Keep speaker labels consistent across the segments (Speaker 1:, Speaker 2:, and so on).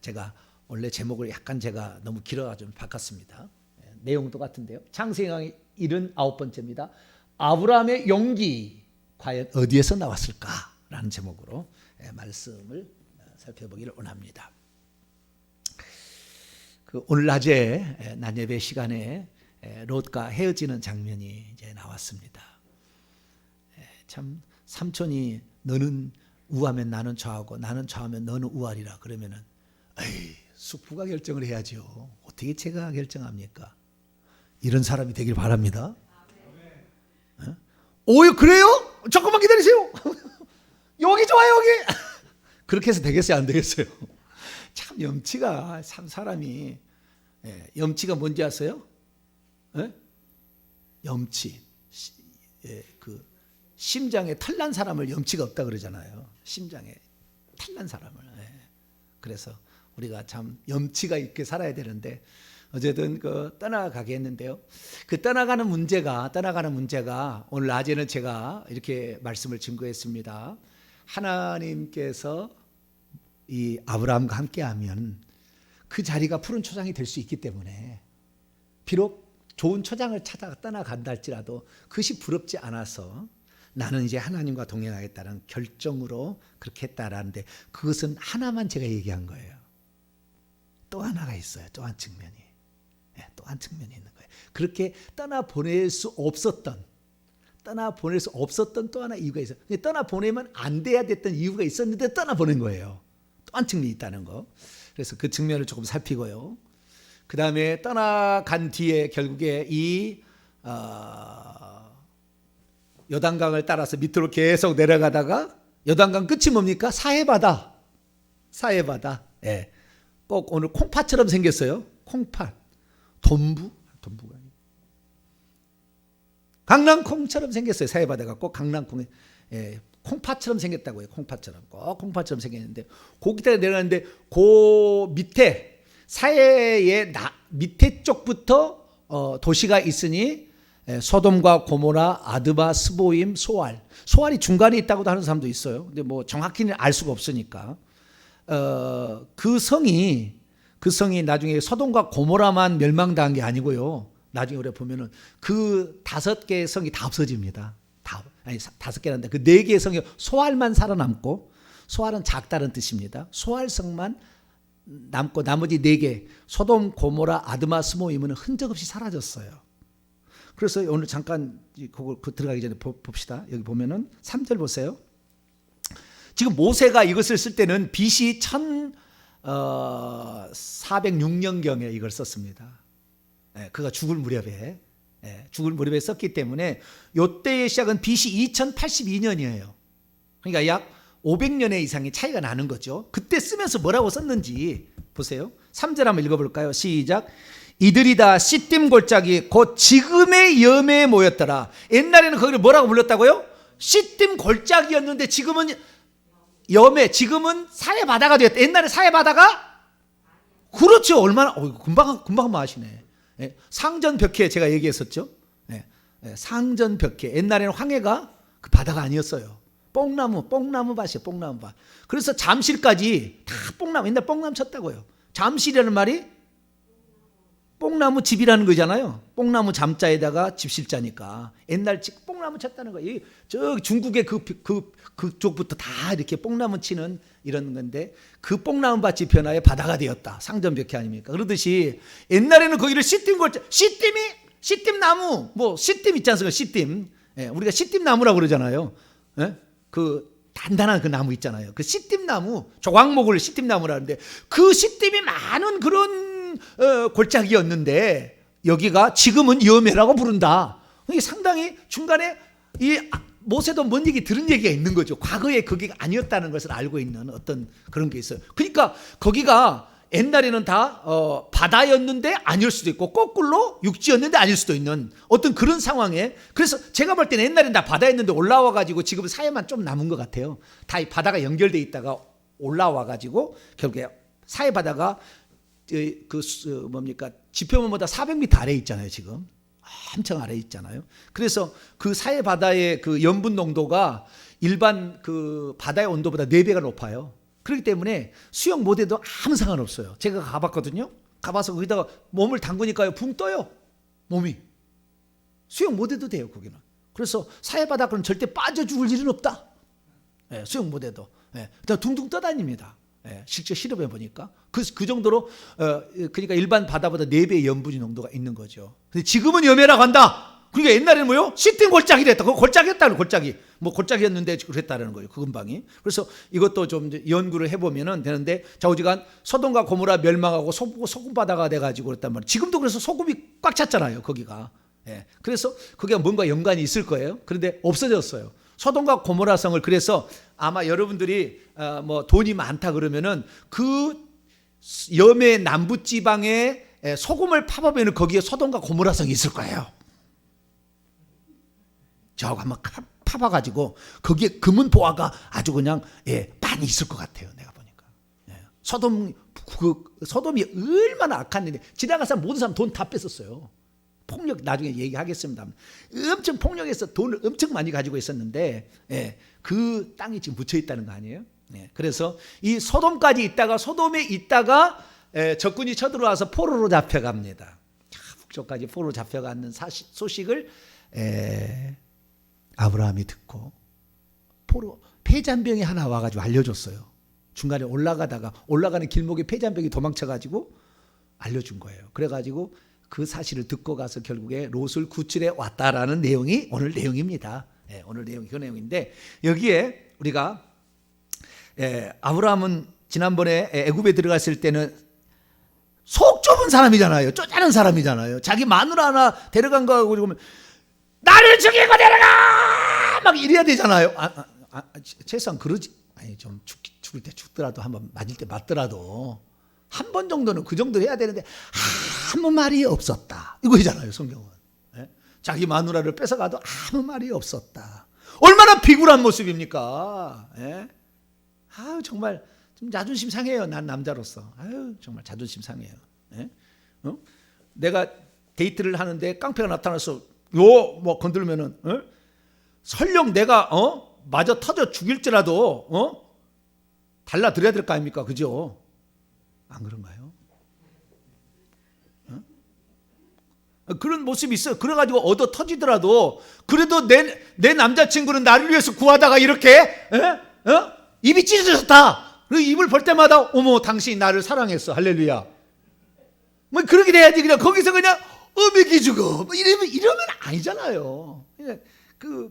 Speaker 1: 제가 원래 제목을 약간 제가 너무 길어가지고 바꿨습니다. 내용도 같은데요. 창세기 79번째입니다. 아브라함의 용기 과연 어디에서 나왔을까라는 제목으로 말씀을 살펴보기를 원합니다. 오늘 낮에 낮예배 시간에 롯과 헤어지는 장면이 이제 나왔습니다. 참 삼촌이 너는 우하면 나는 좌하고 나는 좌하면 너는 우하리라 그러면은 에이, 숙부가 결정을 해야죠. 어떻게 제가 결정합니까? 이런 사람이 되길 바랍니다. 오, 그래요? 조금만 기다리세요. 여기 좋아요, 여기. 그렇게 해서 되겠어요, 안 되겠어요? 참 염치가 참 사람이 염치가 뭔지 아세요? 염치. 그 심장에 털난 사람을 염치가 없다 그러잖아요. 심장에 털난 사람을. 그래서 우리가 참 염치가 있게 살아야 되는데 어쨌든 떠나가게 했는데요. 그 떠나가는 문제가 오늘 낮에는 제가 이렇게 말씀을 증거했습니다. 하나님께서 이 아브라함과 함께하면 그 자리가 푸른 초장이 될 수 있기 때문에 비록 좋은 초장을 찾아 떠나간다 할지라도 그것이 부럽지 않아서 나는 이제 하나님과 동행하겠다는 결정으로 그렇게 했다라는데 그것은 하나만 제가 얘기한 거예요. 또 하나가 있어요. 또 한 측면이. 또 한 측면이 있는 거예요. 그렇게 떠나보낼 수 없었던 또 하나 이유가 있어요. 떠나보내면 안 돼야 됐던 이유가 있었는데 떠나보낸 거예요. 또 한 측면이 있다는 거. 그래서 그 측면을 조금 살피고요. 그 다음에 떠나간 뒤에 결국에 이 요단강을 따라서 밑으로 계속 내려가다가 요단강 끝이 뭡니까? 사해바다. 꼭 오늘 콩팥처럼 생겼어요. 콩팥. 돈부가 아니고 강낭콩처럼 생겼어요. 사해바다가 꼭 강낭콩에 콩팥처럼 생겼다고요. 콩팥처럼 꼭 콩팥처럼 생겼는데 거기다 내려가는데 그 밑에 사해의 밑에 쪽부터 도시가 있으니 소돔과 고모라, 아드바, 스보임, 소알이 중간에 있다고도 하는 사람도 있어요. 근데 뭐 정확히는 알 수가 없으니까 그 성이 나중에 소돔과 고모라만 멸망당한 게 아니고요. 나중에 우리가 보면은 그 5개의 성이 다 없어집니다. 아니 5개란데 그 4개의 성이 소알만 살아남고 소알은 작다는 뜻입니다. 소알성만 남고 나머지 4개 소돔, 고모라, 아드마, 스모임은 흔적 없이 사라졌어요. 그래서 오늘 잠깐 그걸 들어가기 전에 봅시다. 여기 보면은 3절 보세요. 지금 모세가 이것을 쓸 때는 BC 1406년경에 이걸 썼습니다. 그가 죽을 무렵에 썼기 때문에 이때의 시작은 BC 2082년이에요. 그러니까 약 500년의 이상의 차이가 나는 거죠. 그때 쓰면서 뭐라고 썼는지 보세요. 3절 한번 읽어볼까요? 시작. 이들이 다 시딤 골짜기 곧 지금의 염에 모였더라. 옛날에는 거기를 뭐라고 불렀다고요? 시딤 골짜기였는데 지금은 염에, 지금은 사해 바다가 되었다. 옛날에 사해 바다가 그렇죠. 얼마나 금방 아시네. 상전벽해 제가 얘기했었죠. 상전벽해. 옛날에는 황해가 그 바다가 아니었어요. 뽕나무 밭이에요. 뽕나무 밭. 그래서 잠실까지 다 뽕나무. 옛날 뽕나무 쳤다고요. 잠실이라는 말이 뽕나무 집이라는 거잖아요. 뽕나무 잠자에다가 집실자니까 옛날 뽕나무 쳤다는 거예요. 저 중국의 그쪽부터 다 이렇게 뽕나무 치는 이런 건데 그 뽕나무 밭이 변화해 바다가 되었다. 상전벽해 아닙니까? 그러듯이 옛날에는 거기를 씨띠나무 뭐 씨띠 있지 않습니까? 씨띠. 우리가 씨띠나무라고 그러잖아요. 그 단단한 그 나무 있잖아요. 그 씨띠나무 조각목을 씨띠나무라는데 그 씨띠이 많은 그런 골짜기였는데 여기가 지금은 염해라고 부른다. 이게 상당히 중간에 이 모세도 뭔 얘기 들은 얘기가 있는 거죠. 과거에 거기가 아니었다는 것을 알고 있는 어떤 그런 게 있어요. 그러니까 거기가 옛날에는 다 바다였는데 아닐 수도 있고 거꾸로 육지였는데 아닐 수도 있는 어떤 그런 상황에 그래서 제가 볼 때는 옛날에는 다 바다였는데 올라와 가지고 지금 사해만 좀 남은 것 같아요. 다 바다가 연결돼 있다가 올라와 가지고 결국에 사해 바다가 지표면보다 400m 아래에 있잖아요. 지금 엄청 아래에 있잖아요. 그래서 그 사해 바다의 그 염분 농도가 일반 그 바다의 온도보다 4배가 높아요. 그렇기 때문에 수영 못해도 아무 상관없어요. 제가 가봤거든요. 가봐서 거기다가 몸을 담그니까요, 붕 떠요. 몸이. 수영 못해도 돼요, 거기는. 그래서 사해바닷가는 절대 빠져 죽을 일은 없다. 예, 수영 못해도. 예, 둥둥 떠다닙니다. 예, 직접 실험해 보니까. 그 정도로, 그러니까 일반 바다보다 4배의 염분이 농도가 있는 거죠. 근데 지금은 염해라고 한다. 그러니까 옛날에는 뭐요? 씻된 골짜기랬다. 그거 골짜기였다는 골짜기. 뭐 골짜기였는데 그랬다는 거예요. 그 근방이. 그래서 이것도 좀 연구를 해보면 되는데, 좌우지간 소돔과 고모라 멸망하고 소금 바다가 돼가지고 그랬단 말이에요. 지금도 그래서 소금이 꽉 찼잖아요, 거기가. 예. 그래서 그게 뭔가 연관이 있을 거예요. 그런데 없어졌어요. 소돔과 고모라 성을. 그래서 아마 여러분들이 뭐 돈이 많다 그러면은 그 염해 남부 지방에 소금을 파보면 거기에 소돔과 고모라 성이 있을 거예요. 저하고 한번 파봐가지고 거기에 금은 보화가 아주 그냥 많이 있을 것 같아요. 내가 보니까. 소돔이 얼마나 악한데 지나간 사람 모든 사람 돈 다 뺐었어요. 폭력 나중에 얘기하겠습니다. 엄청 폭력해서 돈을 엄청 많이 가지고 있었는데 그 땅이 지금 묻혀 있다는 거 아니에요? 그래서 이 소돔까지 있다가 소돔에 있다가 적군이 쳐들어와서 포로로 잡혀갑니다. 북쪽까지 포로로 잡혀가는 소식을 아브라함이 듣고 폐잔병이 하나 와가지고 알려줬어요. 중간에 올라가는 길목에 폐잔병이 도망쳐가지고 알려준 거예요. 그래가지고 그 사실을 듣고 가서 결국에 롯을 구출해 왔다라는 내용이 오늘 내용입니다. 오늘 내용이 그 내용인데, 여기에 우리가 아브라함은 지난번에 애굽에 들어갔을 때는 속 좁은 사람이잖아요. 쪼잔한 사람이잖아요. 자기 마누라 하나 데려간 거하고 그러면 나를 죽이고 데려가! 막 이래야 되잖아요. 최소한 그러지. 아니, 좀 죽을 때 죽더라도 한번 맞을 때 맞더라도 한 번 정도는 그 정도 해야 되는데 아무 말이 없었다. 이거잖아요, 성경은. 자기 마누라를 뺏어가도 아무 말이 없었다. 얼마나 비굴한 모습입니까? 아유, 정말 좀 자존심 상해요. 난 남자로서. 아유, 정말 자존심 상해요. 내가 데이트를 하는데 깡패가 나타나서 뭐 건들면은 설령 내가 마저 터져 죽일지라도 달라드려야 될 거 아닙니까? 그죠? 안 그런가요? 그런 모습이 있어요. 그래가지고 얻어 터지더라도 그래도 내 남자친구는 나를 위해서 구하다가 이렇게 입이 찢어졌다. 그리고 입을 벌 때마다 어머, 당신이 나를 사랑했어. 할렐루야. 뭐 그렇게 돼야지. 그냥 거기서 그냥 어메기주고 뭐 이러면 아니잖아요.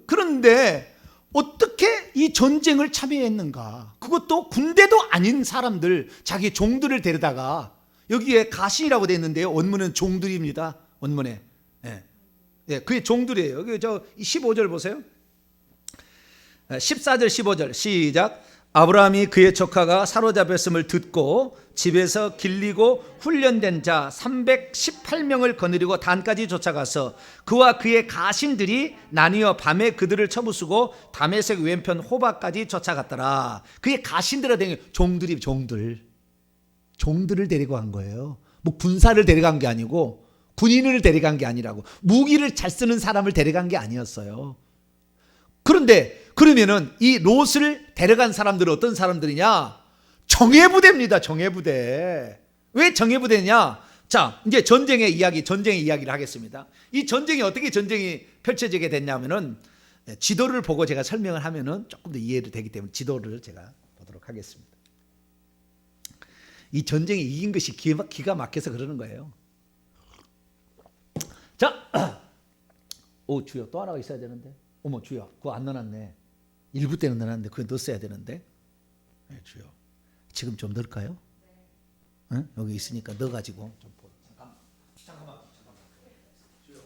Speaker 1: 그런데 어떻게 이 전쟁을 참여했는가? 그것도 군대도 아닌 사람들, 자기 종들을 데려다가, 여기에 가신이라고 되어 있는데요. 원문은 종들입니다. 원문에. 그게 종들이에요. 여기 15절 보세요. 14절 15절 시작. 아브라함이 그의 조카가 사로잡혔음을 듣고 집에서 길리고 훈련된 자 318명을 거느리고 단까지 쫓아가서 그와 그의 가신들이 나뉘어 밤에 그들을 쳐부수고 다메섹 왼편 호바까지 쫓아갔더라. 그의 가신들을 데리고, 종들을 데리고 간 거예요. 뭐 군사를 데려간 게 아니고 군인을 데려간 게 아니라고, 무기를 잘 쓰는 사람을 데려간 게 아니었어요. 그런데 그러면은 이 롯을 데려간 사람들은 어떤 사람들이냐? 정예부대입니다. 정예부대. 왜 정예부대냐? 자, 이제 전쟁의 이야기를 하겠습니다. 이 전쟁이 어떻게 펼쳐지게 됐냐면은 지도를 보고 제가 설명을 하면은 조금 더 이해를 되기 때문에 지도를 제가 보도록 하겠습니다. 이 전쟁이 이긴 것이 기가 막혀서 그러는 거예요. 자, 오 주여, 또 하나가 있어야 되는데. 어머 주여, 그거 안 넣어놨네. 일부 때는 넣어놨는데 그거 넣었어야 되는데. 네, 주여, 지금 좀 넣을까요? 네? 여기 있으니까 넣어가지고 좀 보여. 잠깐만. 주여.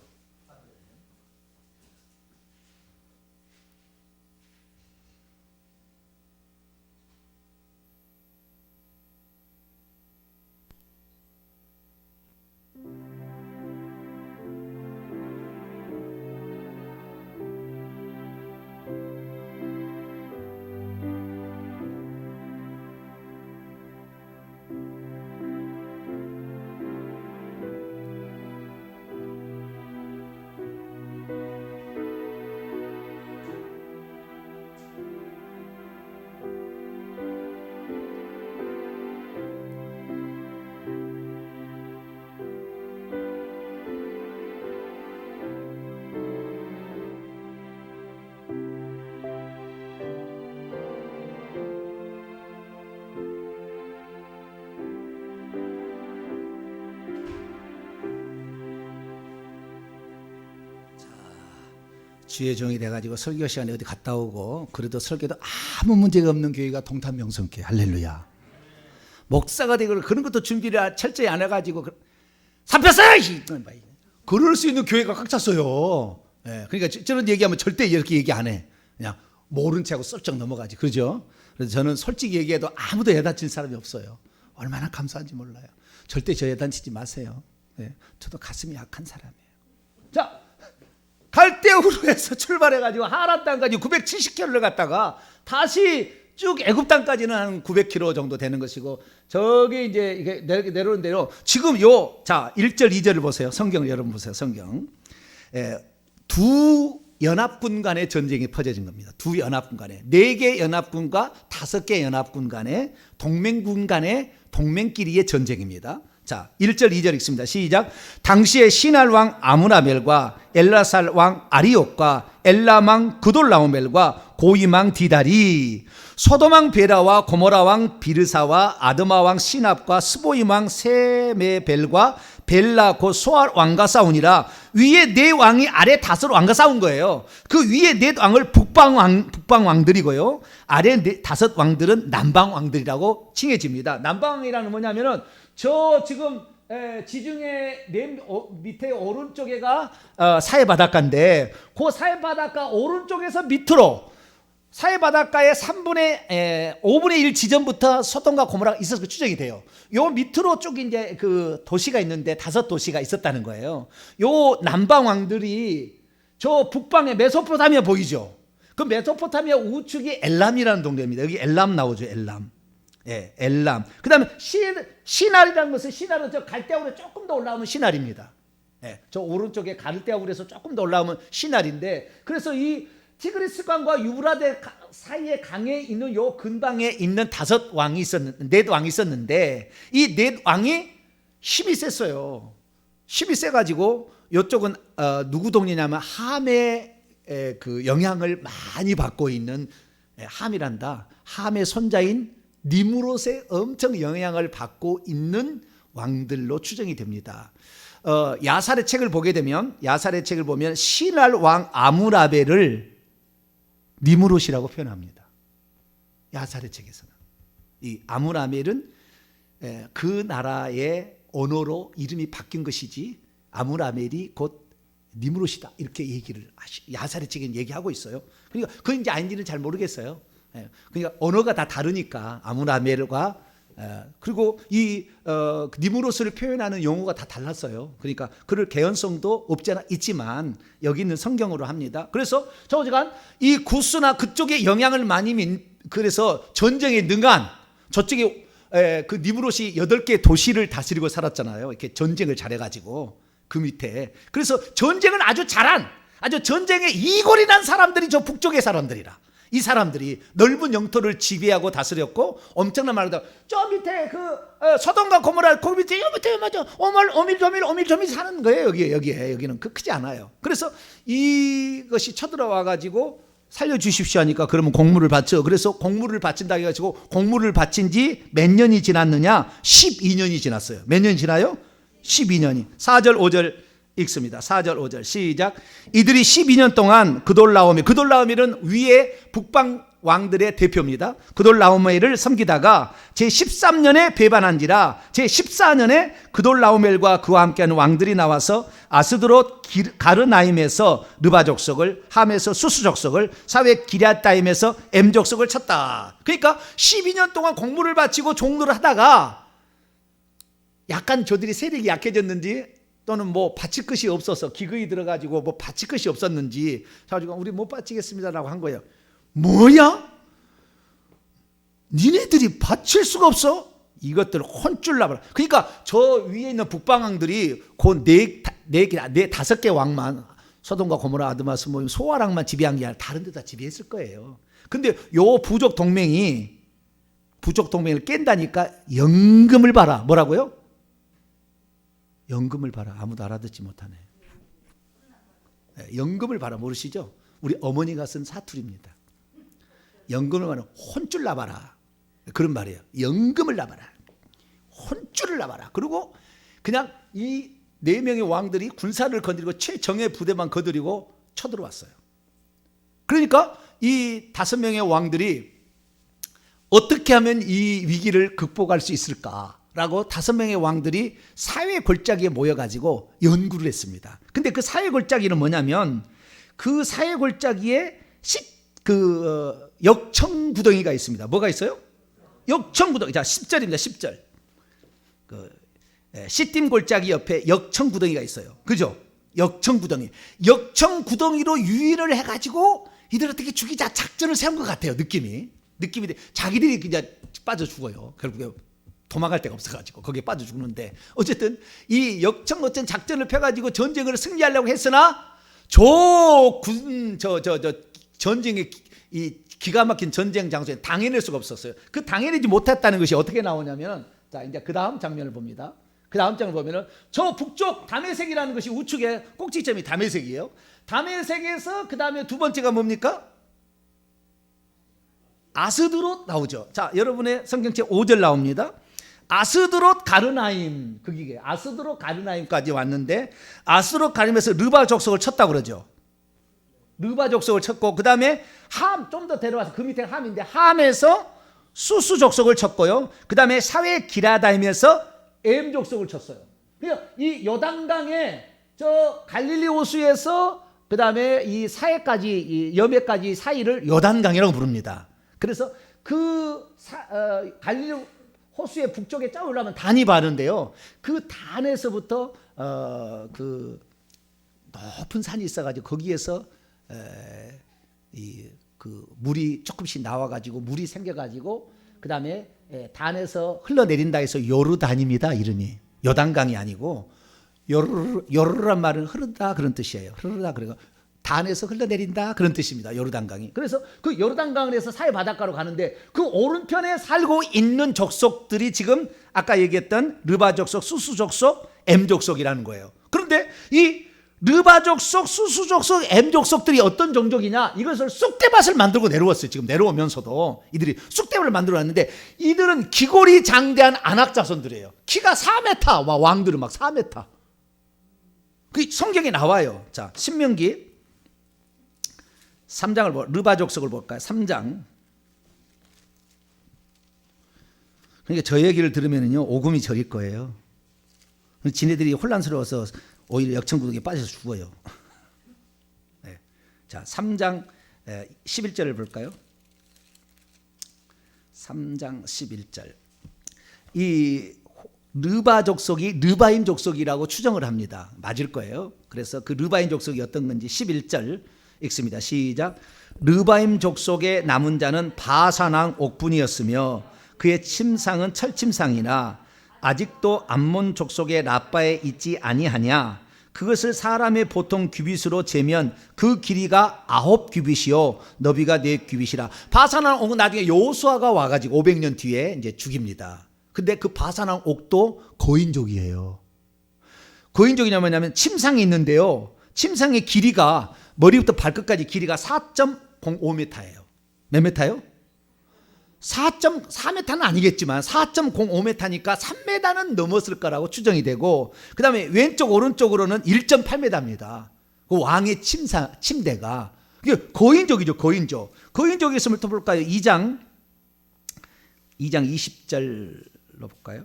Speaker 1: 주의 종이 돼가지고 설교 시간에 어디 갔다 오고 그래도 설교도 아무 문제가 없는 교회가 동탄명성교회. 할렐루야. 목사가 되고 그런 것도 준비를 철저히 안 해가지고 잡혔어요! 그럴 수 있는 교회가 꽉 찼어요. 예, 그러니까 저런 얘기하면 절대 이렇게 얘기 안 해. 그냥 모른 채하고 썰쩍 넘어가지. 그러죠? 그래서 저는 솔직히 얘기해도 아무도 예단칠 사람이 없어요. 얼마나 감사한지 몰라요. 절대 저 예단치지 마세요. 예, 저도 가슴이 약한 사람이에요. 자, 갈대우르에서 출발해가지고 하란 땅까지 970km를 갔다가 다시 쭉 애굽 땅까지는 한 900km 정도 되는 것이고, 저기 이제 이게 내려오는 대로 지금 자 1절 2절을 보세요. 성경 여러분 보세요. 성경. 두 연합군 간의 전쟁이 퍼져진 겁니다. 두 연합군 간에 4개 연합군과 5개 연합군 간의 동맹군 간의 동맹끼리의 전쟁입니다. 자, 1절 2절 읽습니다. 시작. 당시에 시날 왕 아므라멜과 엘라살 왕 아리옥과 엘람 왕 그돌라오멜과 고임 왕 디달이 소돔 왕 베라와 고모라 왕 비르사와 아드마 왕 시납과 스보임 왕 세메벨과 벨라 곧 소알 왕과 싸우니라. 위에 4왕이 아래 5 왕과 싸운 거예요. 그 위에 4왕을 북방 왕들이고요. 아래 5 왕들은 남방 왕들이라고 칭해집니다. 남방 왕이라는 뭐냐면은 저 지금 지중해 밑에 오른쪽에가 사해 바닷가인데, 그 사해 바닷가 오른쪽에서 밑으로 사해 바닷가의 5분의 1 지점부터 소돔과 고모라가 있어서 추정이 돼요. 요 밑으로 쭉 이제 그 도시가 있는데 5 도시가 있었다는 거예요. 요 남방 왕들이 저 북방에 메소포타미아 보이죠? 그 메소포타미아 우측이 엘람이라는 동네입니다. 여기 엘람 나오죠, 엘람. 예, 엘람. 그 다음에 시날이라는 것은, 시날은 저 갈대아울에 조금 더 올라오면 시날입니다. 예, 저 오른쪽에 갈대아울에서 조금 더 올라오면 시날인데, 그래서 이 티그리스 강과 유브라데 사이의 강에 있는 요 근방에 있는 4 왕이 있었는데, 4 왕이 있었는데, 이 4 왕이 힘이 셌어요. 힘이 세가지고 요쪽은 누구 동네냐면 함의 그 영향을 많이 받고 있는, 함이란다. 함의 손자인 니무롯의 엄청 영향을 받고 있는 왕들로 추정이 됩니다. 야살의 책을 보게 되면, 야살의 책을 보면 시날 왕 아므라벨을 니무롯이라고 표현합니다. 야살의 책에서는 이 아므라벨은 그 나라의 언어로 이름이 바뀐 것이지, 아므라벨이 곧 니무롯이다 이렇게 얘기를 야살의 책에는 얘기하고 있어요. 그러니까 그인지 아닌지는 잘 모르겠어요. 그러니까 언어가 다 다르니까 아므라멜과 그리고 이 니무롯을 표현하는 용어가 다 달랐어요. 그러니까 그럴 개연성도 없지 않아 있지만 여기 있는 성경으로 합니다. 그래서 저지간 이 구스나 그쪽에 영향을 많이 그래서 전쟁에 능한 저쪽에 그 니무롯이 8개 도시를 다스리고 살았잖아요. 이렇게 전쟁을 잘해가지고 그 밑에. 그래서 전쟁을 아주 잘한, 아주 전쟁에 이골이 난 사람들이 저 북쪽의 사람들이라. 이 사람들이 넓은 영토를 지배하고 다스렸고, 엄청난 말이다. 저 밑에 그 소돔과 고모라 그 밑에 요 밑에 맞아 오밀조밀 사는 거예요. 여기는 크지 않아요. 그래서 이것이 쳐들어와 가지고 살려주십시오 하니까, 그러면 공물을 바쳐. 그래서 공물을 바친다 해가지고 공물을 바친 지 몇 년이 지났느냐? 12년이 지났어요. 몇 년이 지나요? 12년이. 4절 5절 읽습니다. 4절 5절 시작. 이들이 12년 동안 그돌라오멜은 위에 북방 왕들의 대표입니다. 그돌라오멜을 섬기다가 제13년에 배반한지라 제14년에 그돌라오멜과 그와 함께하는 왕들이 나와서 아스드롯 가르나임에서 르바 족속을, 함에서 수스 족속을, 사회 기럇다임에서 엠 족속을 쳤다. 그러니까 12년 동안 공물을 바치고 종로를 하다가 약간 저들이 세력이 약해졌는지, 또는 뭐 바칠 것이 없어서 기근이 들어가지고 뭐 바칠 것이 없었는지, 자주가 우리 못 바치겠습니다라고 한 거예요. 뭐야? 니네들이 바칠 수가 없어? 이것들을 혼쭐 나버려. 그러니까 저 위에 있는 북방왕들이 그 5개 왕만, 소돔과 고모라, 아드마, 스모임, 소아랑만 지배한 게 아니라 다른 데 다 지배했을 거예요. 근데 요 부족 동맹을 깬다니까 연금을 봐라. 뭐라고요? 연금을 봐라. 아무도 알아듣지 못하네. 연금을 봐라. 모르시죠? 우리 어머니가 쓴 사투리입니다. 연금을 봐라. 혼쭐 나봐라. 그런 말이에요. 연금을 나봐라. 혼쭐을 나봐라. 그리고 그냥 이 4명의 왕들이 군사를 건드리고 최정예 부대만 거드리고 쳐들어왔어요. 그러니까 이 5명의 왕들이 어떻게 하면 이 위기를 극복할 수 있을까라고 5명의 왕들이 사회 골짜기에 모여가지고 연구를 했습니다. 근데 그 사회 골짜기는 뭐냐면 그 사회 골짜기에 역청구덩이가 있습니다. 뭐가 있어요? 역청구덩이. 자, 10절입니다. 10절. 시딤 골짜기 옆에 역청구덩이가 있어요. 그죠? 역청구덩이. 역청구덩이로 유인을 해가지고 이들 어떻게 죽이자 작전을 세운 것 같아요. 느낌이 자기들이 그냥 빠져 죽어요. 결국에 도망갈 데가 없어가지고 거기에 빠져 죽는데, 어쨌든 이 역청어떤 작전을 펴가지고 전쟁을 승리하려고 했으나 전쟁의 이 기가 막힌 전쟁 장소에 당해낼 수가 없었어요. 그 당해내지 못했다는 것이 어떻게 나오냐면, 자, 이제 그 다음 장면을 봅니다. 그 다음 장을 보면은 저 북쪽 다메섹이라는 것이 우측에 꼭지점이 다메섹이에요. 다메섹에서 그 다음에 두 번째가 뭡니까? 아스드롯 나오죠. 자, 여러분의 성경책 5절 나옵니다. 아스드롯 가르나임, 그게 아스드롯 가르나임까지 왔는데, 아스드롯 가르나임에서 르바 족속을 쳤다고 그러죠. 르바 족속을 쳤고, 그 다음에 함, 좀 더 데려와서 그 밑에 함인데 함에서 수수 족속을 쳤고요. 그 다음에 사회 기라다임에서 엠 족속을 쳤어요. 그러니까 이 요단강에 저 갈릴리 호수에서 그 다음에 이 사해까지, 이 여매까지 사이를 요단강이라고 부릅니다. 그래서 갈릴리 호수의 북쪽에 쫙 올라가면 단이 바르는데요. 그 단에서부터 그 높은 산이 있어가지고 거기에서 그 물이 조금씩 나와가지고 물이 생겨가지고 그 다음에 단에서 흘러내린다 해서 요르단입니다. 이름이 요단강이 아니고 요르란 말은 흐르다 그런 뜻이에요. 흐르다 그리고 단에서 흘러내린다 그런 뜻입니다. 요르단강이. 그래서 그 요르단강에서 사해 바닷가로 가는데 그 오른편에 살고 있는 족속들이 지금 아까 얘기했던 르바 족속, 수수 족속, 엠 족속이라는 거예요. 그런데 이 르바 족속, 수수 족속, 엠 족속들이 어떤 종족이냐? 이것을 쑥대밭을 만들고 내려왔어요. 지금 내려오면서도 이들이 쑥대밭을 만들어 놨는데, 이들은 기골이 장대한 안악 자손들이에요. 키가 4m, 와, 왕들은 막 4m. 그 성경에 나와요. 자, 신명기 3장을 르바 족속을 볼까요? 3장. 그러니까 저 얘기를 들으면요 오금이 저릴 거예요. 지네들이 혼란스러워서 오히려 역청구덩이에 빠져서 죽어요. 네. 자, 3장 11절을 볼까요? 3장 11절. 이 르바 족속이 르바임 족속이라고 추정을 합니다. 맞을 거예요. 그래서 그 르바임 족속이 어떤 건지 11절 읽습니다. 시작. 르바임 족속의 남은 자는 바산왕 옥분이었으며 그의 침상은 철침상이나 아직도 암몬 족속의 라빠에 있지 아니하냐. 그것을 사람의 보통 규빗으로 재면 그 길이가 9규빗이요 너비가 4규빗이라. 바산왕 옥은 나중에 여호수아가 와가지고 500년 뒤에 이제 죽입니다. 근데 그 바산왕 옥도 고인족이에요. 고인족이냐 뭐냐면 침상이 있는데요. 침상의 길이가 머리부터 발끝까지 길이가 4.05m예요. 몇 m예요? 4.4m는 아니겠지만 4.05m니까 3m는 넘었을 거라고 추정이 되고, 그 다음에 왼쪽 오른쪽으로는 1.8m입니다. 그 왕의 침대가. 고인족이죠. 고인족. 고인족이 있으면 또 볼까요? 2장 20절로 볼까요?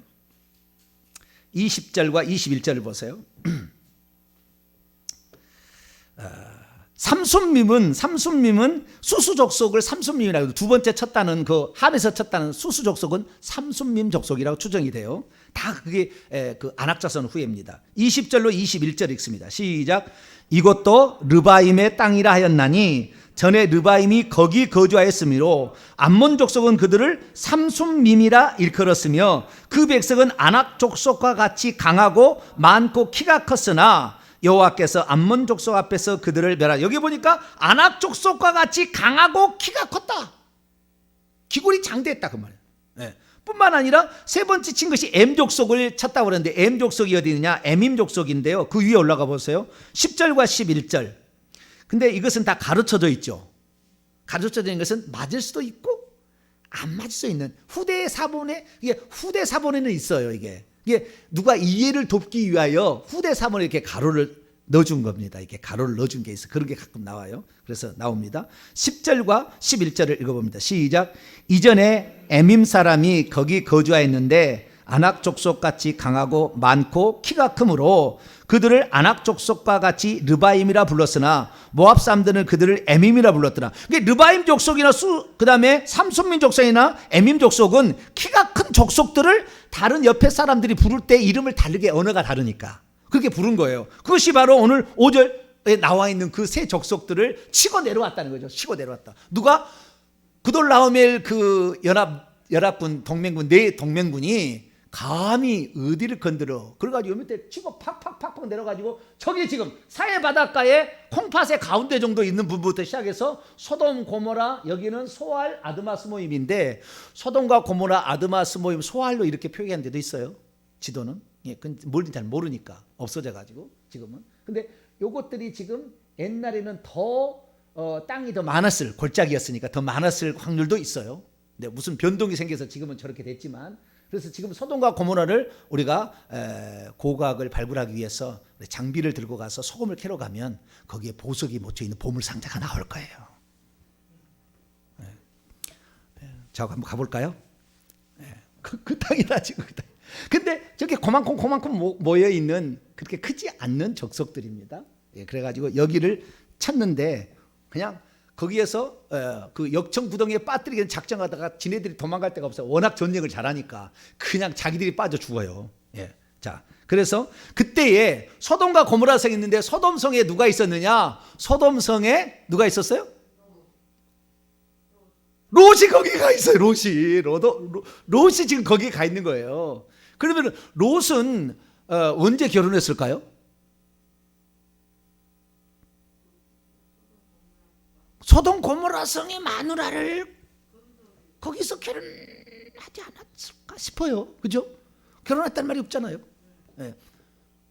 Speaker 1: 20절과 21절을 보세요. 삼순밈은 수수족속을 삼순밈이라고, 두 번째 쳤다는 그 함에서 쳤다는 수수족속은 삼순밈 족속이라고 추정이 돼요. 다 그게 그 안악자손 후예입니다. 20절로 21절 읽습니다. 시작. 이것도 르바임의 땅이라 하였나니 전에 르바임이 거기 거주하였으므로 암몬 족속은 그들을 삼순밈이라 일컬었으며 그 백성은 안악 족속과 같이 강하고 많고 키가 컸으나 여호와께서 암몬 족속 앞에서 그들을 멸하. 여기 보니까 안악 족속과 같이 강하고 키가 컸다. 기골이 장대했다 그 말이에요. 네. 뿐만 아니라 세 번째 친 것이 엠 족속을 쳤다고 그러는데, 엠 족속이 어디 있느냐? 에밈 족속인데요. 그 위에 올라가 보세요. 10절과 11절. 근데 이것은 다 가르쳐져 있죠. 가르쳐져 있는 것은 맞을 수도 있고 안 맞을 수 있는 후대 사본에, 이게 후대 사본에는 있어요. 이게 누가 이해를 돕기 위하여 후대 사본에 이렇게 가로를 넣어준 겁니다. 이게 가로를 넣어준 게 있어. 그런 게 가끔 나와요. 그래서 나옵니다. 10절과 11절을 읽어봅니다. 시작. 이전에 에밈 사람이 거기 거주하였는데 아낙 족속같이 강하고 많고 키가 크므로 그들을 아낙 족속과 같이 르바임이라 불렀으나 모압 사람들은 그들을 에밈이라 불렀더라. 그러니까 르바임 족속이나 그다음에 삼손민 족속이나 에밈 족속은 키가 큰 족속들을 다른 옆에 사람들이 부를 때 이름을 다르게 언어가 다르니까 그렇게 부른 거예요. 그것이 바로 오늘 5절에 나와 있는 그 세 족속들을 치고 내려왔다는 거죠. 치고 내려왔다. 누가? 그돌라오멜 그 연합군 동맹군 네 동맹군이 감히 어디를 건드려 그래가지고 요 밑에 치고 팍팍팍팍 내려가지고 저기 지금 사해 바닷가에 콩팥의 가운데 정도 있는 부분부터 시작해서 소돔 고모라 여기는 소알 아드마스모임인데 소돔과 고모라 아드마스모임 소알로 이렇게 표기한 데도 있어요. 지도는. 예, 뭔지 잘 모르니까 없어져 가지고 지금은. 근데 요것들이 지금 옛날에는 더 땅이 더 많았을 골짜기였으니까 더 많았을 확률도 있어요. 근데 무슨 변동이 생겨서 지금은 저렇게 됐지만 그래서 지금 소돔과 고모라를 우리가 고각을 발굴하기 위해서 장비를 들고 가서 소금을 캐러 가면 거기에 보석이 묻혀 있는 보물 상자가 나올 거예요. 자, 한번 가볼까요? 그 땅이다 지금. 그 땅. 근데 저렇게 고만큼 모여 있는 그렇게 크지 않는 족속들입니다. 그래가지고 여기를 찾는데 그냥 거기에서 그 역청 구덩이에 빠뜨리기는 작정하다가 지네들이 도망갈 데가 없어요. 워낙 전쟁을 잘하니까 그냥 자기들이 빠져 죽어요. 예. 자, 그래서 그때에 소돔과 고모라 성이 있는데 소돔 성에 누가 있었느냐? 소돔 성에 누가 있었어요? 롯이 거기 가 있어요. 롯이 지금 거기 가 있는 거예요. 그러면 롯은 언제 결혼했을까요? 소돔 고모라 성의 마누라를 거기서 결혼하지 않았을까 싶어요. 그죠? 결혼했다는 말이 없잖아요. 네.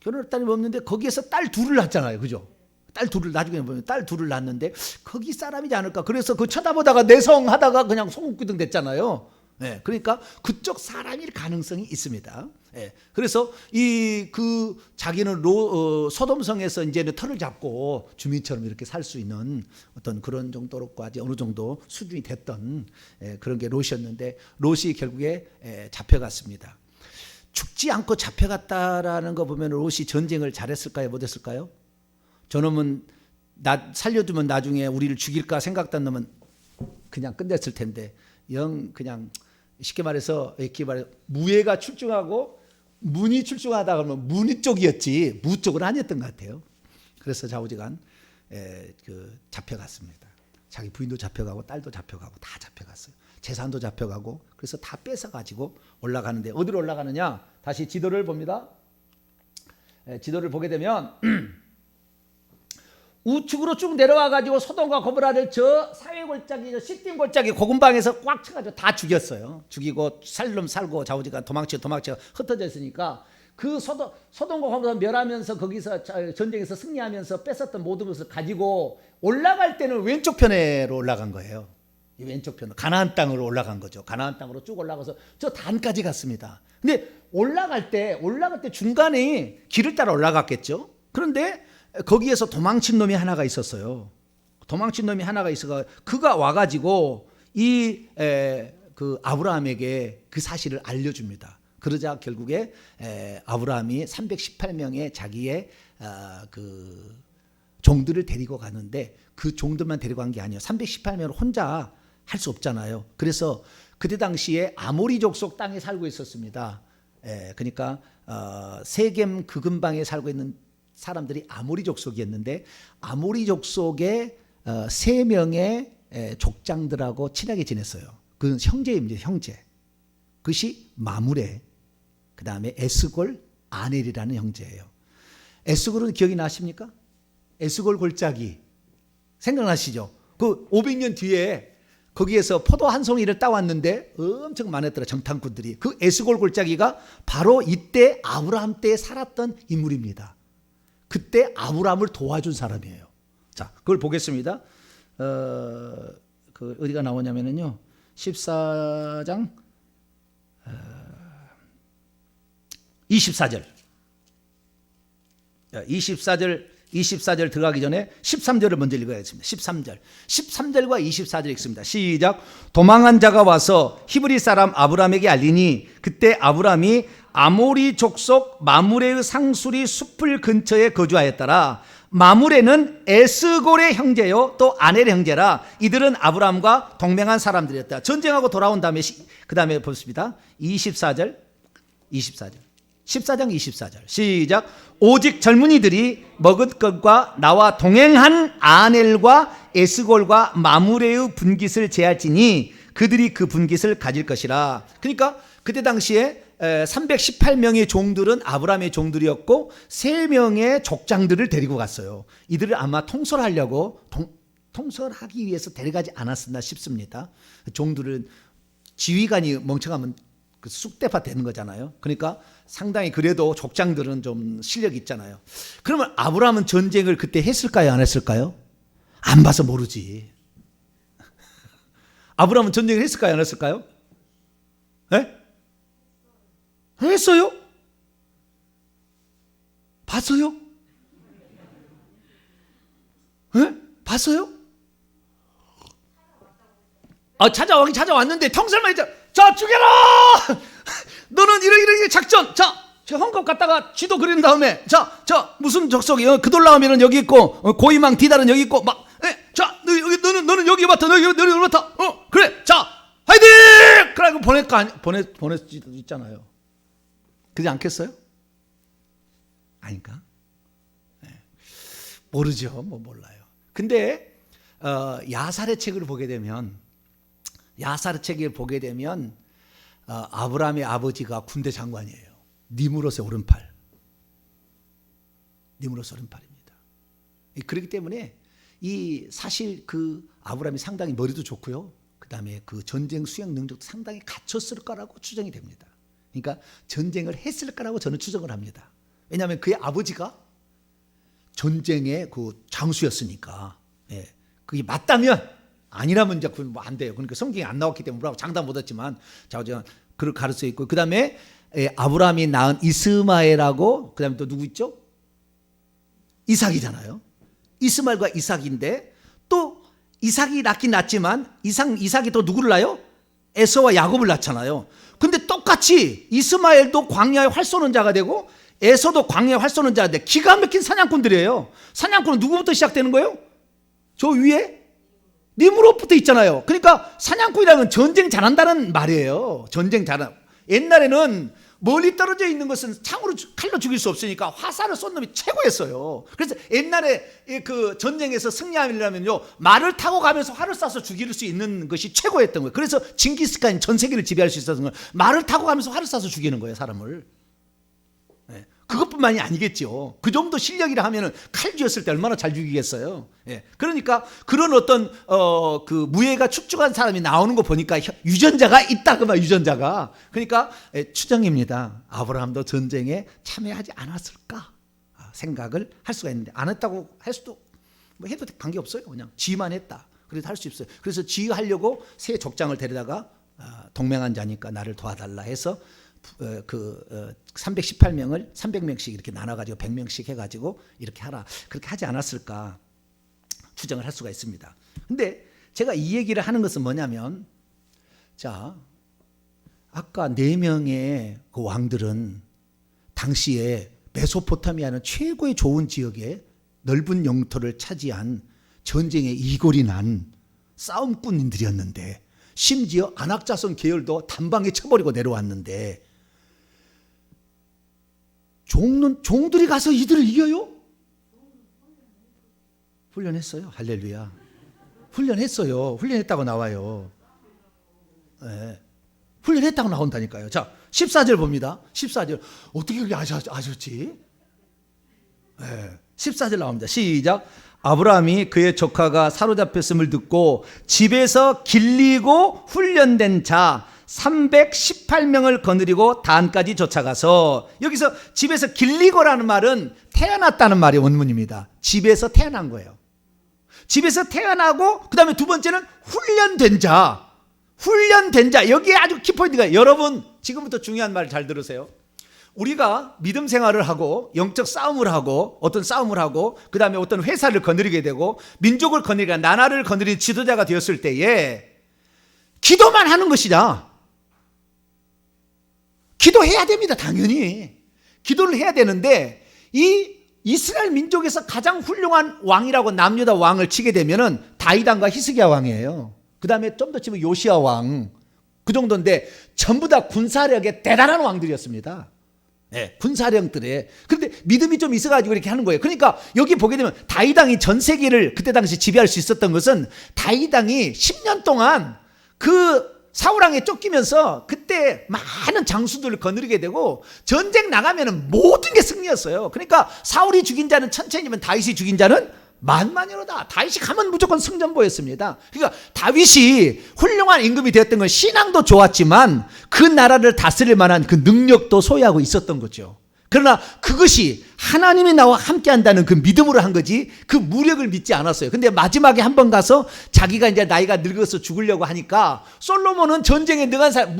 Speaker 1: 결혼했다는 말이 없는데 거기에서 딸 둘을 낳잖아요. 그죠? 딸 둘을 나중에 보면 딸 둘을 낳는데 거기 사람이지 않을까. 그래서 그 쳐다보다가 내성하다가 그냥 소금구덩 됐잖아요. 네, 그러니까 그쪽 사람일 가능성이 있습니다. 네, 그래서 그 자기는 소돔성에서 이제는 터를 잡고 주민처럼 이렇게 살 수 있는 어떤 그런 정도로까지 어느 정도 수준이 됐던 그런 게 롯이었는데 롯이 결국에 잡혀갔습니다. 죽지 않고 잡혀갔다라는 거 보면 롯이 전쟁을 잘했을까요, 못했을까요? 저놈은 살려두면 나중에 우리를 죽일까 생각도 안 나면 그냥 끝냈을 텐데 그냥 쉽게 말해서 이렇게 말해 무예가 출중하고 문이 출중하다 그러면 문이 쪽이었지 무 쪽은 아니었던 것 같아요. 그래서 좌우지간 잡혀갔습니다. 자기 부인도 잡혀가고 딸도 잡혀가고 다 잡혀갔어요. 재산도 잡혀가고 그래서 다 뺏어가지고 올라가는데 어디로 올라가느냐? 다시 지도를 봅니다. 지도를 보게 되면 우측으로 쭉 내려와가지고 소돔과 고모라를 저 사회골짜기, 저 시딤 골짜기 고금방에서 꽉 쳐가지고 다 죽였어요. 죽이고 살놈 살고 좌우지간 도망치고 흩어져 있으니까 그 소돔과 고모라 멸하면서 거기서 전쟁에서 승리하면서 뺏었던 모든 것을 가지고 올라갈 때는 왼쪽 편으로 올라간 거예요. 이 왼쪽 편으로 가나안 땅으로 올라간 거죠. 가나안 땅으로 쭉 올라가서 저 단까지 갔습니다. 근데 올라갈 때 중간에 길을 따라 올라갔겠죠. 그런데 거기에서 도망친 놈이 하나가 있었어요. 도망친 놈이 하나가 있어가 그가 와가지고 그 아브라함에게 그 사실을 알려줍니다. 그러자 결국에 아브라함이 318명의 자기의 그 종들을 데리고 가는데 그 종들만 데리고 간 게 아니에요. 318명을 혼자 할 수 없잖아요. 그래서 그때 당시에 아모리 족속 땅에 살고 있었습니다. 그러니까 세겜 그 근방에 살고 있는 사람들이 아모리 족속이었는데 아모리 족속의 3명의 족장들하고 친하게 지냈어요. 그건 형제입니다. 형제. 그것이 마므레, 그 다음에 에스골, 아넬이라는 형제예요. 에스골은 기억이 나십니까? 에스골 골짜기 생각나시죠? 그 500년 뒤에 거기에서 포도 한 송이를 따왔는데 엄청 많았더라 정탐꾼들이. 그 에스골 골짜기가 바로 이때 아브라함 때 살았던 인물입니다. 그때 아브라함을 도와준 사람이에요. 자, 그걸 보겠습니다. 그 어디가 나오냐면요, 14장 24절. 24절 24절 들어가기 전에 13절을 먼저 읽어야겠습니다. 13절과 24절 읽습니다. 시작. 도망한 자가 와서 히브리 사람 아브람에게 알리니 그때 아브람이 아모리 족속 마므레의 상수리 숲을 근처에 거주하였더라. 마므레는 에스골의 형제요 또 아넬의 형제라. 이들은 아브람과 동맹한 사람들이었다. 전쟁하고 돌아온 다음에 그 다음에 보십니다. 14장 24절 시작. 오직 젊은이들이 먹을 것과 나와 동행한 아넬과 에스골과 마므레의 분깃을 제할지니 그들이 그 분깃을 가질 것이라. 그러니까 그때 당시에 318명의 종들은 아브라함의 종들이었고 3명의 족장들을 데리고 갔어요. 이들을 아마 통솔하려고 통솔하기 위해서 데려가지 않았었나 싶습니다. 종들은 지휘관이 멍청하면 그 쑥대파 되는 거잖아요. 그러니까 상당히 그래도 족장들은 좀 실력이 있잖아요. 그러면 아브라함은 전쟁을 그때 했을까요? 안 했을까요? 안 봐서 모르지. 아브라함은 전쟁을 했을까요? 안 했을까요? 네? 했어요? 봤어요? 네? 봤어요? 찾아왔는데 평설만 했죠. 자, 죽여라! 너는 이렇게 작전. 자, 저 헝겊 갖다가 지도 그린 다음에 자, 무슨 적석이 그돌라움이는 여기 있고 고이망 디달은 여기 있고 막 자, 너는 여기 맡아. 너는 여기 맡아. 그래. 자, 화이팅! 그러고 보낼 수도 있잖아요. 그러지 않겠어요? 아닌가? 네. 모르죠. 몰라요. 근데 야살의 책을 보게 되면 아브라함의 아버지가 군대 장관이에요. 니므롯의 오른팔입니다. 그렇기 때문에 이 사실 그 아브라함이 상당히 머리도 좋고요. 그 다음에 그 전쟁 수행 능력도 상당히 갖췄을 거라고 추정이 됩니다. 그러니까 전쟁을 했을 거라고 저는 추정을 합니다. 왜냐하면 그의 아버지가 전쟁의 그 장수였으니까. 예. 그게 맞다면 아니라면 이제 그건 뭐 안 돼요. 그러니까 성경이 안 나왔기 때문에 뭐라고 장담 못했지만 그걸 가르쳐 있고 그 다음에 아브라함이 낳은 이스마엘하고 그 다음에 또 누구 있죠? 이삭이잖아요. 이스마엘과 이삭인데 또 이삭이 낳긴 낳지만 이삭이 또 누구를 낳아요? 에서와 야곱을 낳잖아요. 근데 똑같이 이스마엘도 광야의 활 쏘는 자가 되고 에서도 광야의 활 쏘는 자가 돼. 기가 막힌 사냥꾼들이에요. 사냥꾼은 누구부터 시작되는 거예요? 저 위에 니므롯부터 있잖아요. 그러니까 사냥꾼이라는 전쟁 잘한다는 말이에요. 전쟁 잘한. 옛날에는 멀리 떨어져 있는 것은 칼로 죽일 수 없으니까 화살을 쏜 놈이 최고였어요. 그래서 옛날에 그 전쟁에서 승리하려면요 말을 타고 가면서 활을 쏴서 죽일 수 있는 것이 최고였던 거예요. 그래서 징기스칸이 전 세계를 지배할 수 있었던 거예요. 말을 타고 가면서 활을 쏴서 죽이는 거예요, 사람을. 네. 그것뿐만이 아니겠죠. 그 정도 실력이라 하면은 칼 쥐었을 때 얼마나 잘 죽이겠어요. 예. 그러니까 그런 어떤 그 무예가 축적한 사람이 나오는 거 보니까 유전자가 있다 그만 유전자가. 그러니까 추정입니다. 아브라함도 전쟁에 참여하지 않았을까 생각을 할 수가 있는데 안 했다고 할 수도 뭐 해도 관계 없어요. 그냥 지휘만 했다. 그래도 할 수 있어요. 그래서 지휘하려고 새 족장을 데려다가 동맹한 자니까 나를 도와달라 해서 318명을 300명씩 이렇게 나눠가지고 100명씩 해가지고 이렇게 하라. 그렇게 하지 않았을까 추정을 할 수가 있습니다. 근데 제가 이 얘기를 하는 것은 뭐냐면, 자, 아까 4명의 그 왕들은 당시에 메소포타미아는 최고의 좋은 지역에 넓은 영토를 차지한 전쟁에 이골이 난 싸움꾼들이었는데, 심지어 안악자손 계열도 단방에 쳐버리고 내려왔는데 종들이 가서 이들을 이겨요? 훈련했어요. 할렐루야. 훈련했어요. 훈련했다고 나와요. 네. 훈련했다고 나온다니까요. 자, 14절 봅니다. 14절. 어떻게 그렇게 아셨지? 네. 14절 나옵니다. 시작. 아브라함이 그의 조카가 사로잡혔음을 듣고 집에서 길리고 훈련된 자 318명을 거느리고 단까지 쫓아가서, 여기서 집에서 길리고라는 말은 태어났다는 말이 원문입니다. 집에서 태어난 거예요. 집에서 태어나고 그 다음에 두 번째는 훈련된 자. 여기에 아주 키포인트가, 여러분 지금부터 중요한 말 잘 들으세요. 우리가 믿음 생활을 하고 영적 싸움을 하고 어떤 싸움을 하고 그 다음에 어떤 회사를 거느리게 되고 민족을 거느리고 나라를 거느리는 지도자가 되었을 때에 기도만 하는 것이냐? 기도해야 됩니다. 당연히 기도를 해야 되는데 이 이스라엘 민족에서 가장 훌륭한 왕이라고 남유다 왕을 치게 되면은 다윗 왕과 히스기야 왕이에요. 그 다음에 좀 더 치면 요시야 왕, 그 정도인데 전부 다 군사력의 대단한 왕들이었습니다. 네, 군사력들에. 그런데 믿음이 좀 있어가지고 이렇게 하는 거예요. 그러니까 여기 보게 되면 다윗 왕이 전 세계를 그때 당시 지배할 수 있었던 것은 다윗 왕이 10년 동안 그 사울 왕에 쫓기면서 그때 많은 장수들을 거느리게 되고 전쟁 나가면은 모든 게 승리였어요. 그러니까 사울이 죽인 자는 천천이면 다윗이 죽인 자는 만만이로다. 다윗이 가면 무조건 승전보였습니다. 그러니까 다윗이 훌륭한 임금이 되었던 건 신앙도 좋았지만 그 나라를 다스릴 만한 그 능력도 소유하고 있었던 거죠. 그러나 그것이 하나님이 나와 함께 한다는 그 믿음으로 한 거지 그 무력을 믿지 않았어요. 근데 마지막에 한 번 가서 자기가 이제 나이가 늙어서 죽으려고 하니까 솔로몬은 전쟁에 능한 사람,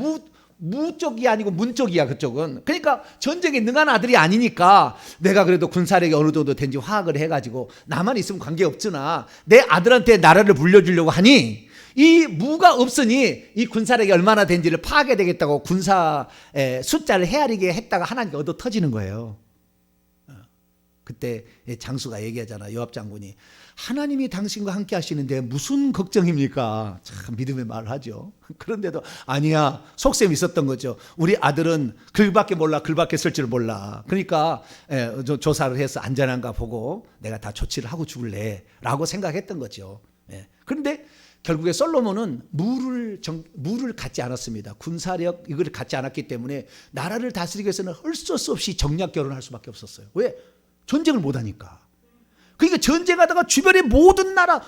Speaker 1: 무 쪽이 아니고 문 쪽이야, 그쪽은. 그러니까 전쟁에 능한 아들이 아니니까 내가 그래도 군사력이 어느 정도 된지 화학을 해가지고 나만 있으면 관계없으나 내 아들한테 나라를 물려주려고 하니 이 무가 없으니 이 군사력이 얼마나 된지를 파악해야 되겠다고 군사 숫자를 헤아리게 했다가 하나님께 얻어 터지는 거예요. 그때 장수가 얘기하잖아. 요압 장군이 하나님이 당신과 함께 하시는데 무슨 걱정입니까? 참 믿음의 말을 하죠. 그런데도 아니야, 속셈이 있었던 거죠. 우리 아들은 글밖에 몰라, 글밖에 쓸 줄 몰라. 그러니까 조사를 해서 안전한가 보고 내가 다 조치를 하고 죽을래 라고 생각했던 거죠. 그런데 결국에 솔로몬은 무를 갖지 않았습니다. 군사력 이걸 갖지 않았기 때문에 나라를 다스리기 위해서는 헐수 없이 정략 결혼할 수밖에 없었어요. 왜? 전쟁을 못하니까. 그러니까 전쟁하다가 주변의 모든 나라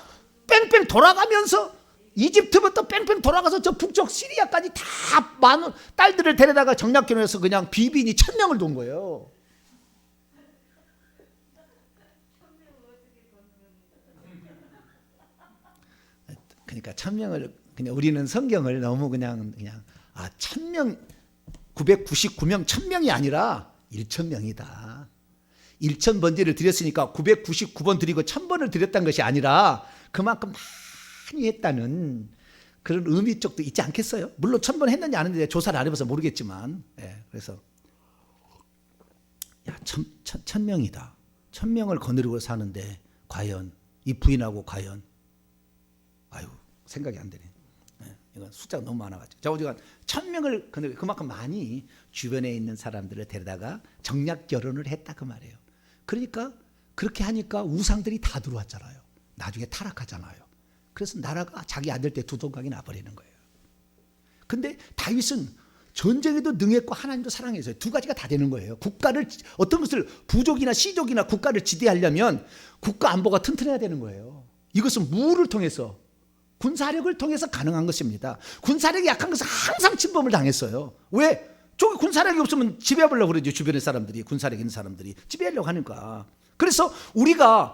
Speaker 1: 뺑뺑 돌아가면서 이집트부터 뺑뺑 돌아가서 저 북쪽 시리아까지 다 많은 딸들을 데려다가 정략 결혼해서 그냥 비빈이 1000명을 돈 거예요. 그러니까 1000명을 그냥 우리는 성경을 너무 그냥 1000명 999명 1000명이 아니라 1000명이다. 1000번지를 드렸으니까 999번 드리고 1000번을 드렸다는 것이 아니라 그만큼 많이 했다는 그런 의미 쪽도 있지 않겠어요? 물론 1000번 했는지 안 했는지 조사를 안 해봐서 모르겠지만, 그래서 1000명이다. 1000명을 거느리고 사는데 과연 이 부인하고 과연 생각이 안 되네. 이건 숫자가 너무 많아가지고. 자, 우리가 1000명을 거느리고 그만큼 많이 주변에 있는 사람들을 데려다가 정략 결혼을 했다 그 말이에요. 그러니까 그렇게 하니까 우상들이 다 들어왔잖아요. 나중에 타락하잖아요. 그래서 나라가 자기 아들 때 두동강이 나버리는 거예요. 근데 다윗은 전쟁에도 능했고 하나님도 사랑했어요. 두 가지가 다 되는 거예요. 국가를 어떤 것을 부족이나 시족이나 국가를 지배하려면 국가 안보가 튼튼해야 되는 거예요. 이것은 무를 통해서 군사력을 통해서 가능한 것입니다. 군사력이 약한 것은 항상 침범을 당했어요. 왜? 저기 군사력이 없으면 지배해보려고 그러죠. 주변의 사람들이, 군사력 있는 사람들이 지배하려고 하니까. 그래서 우리가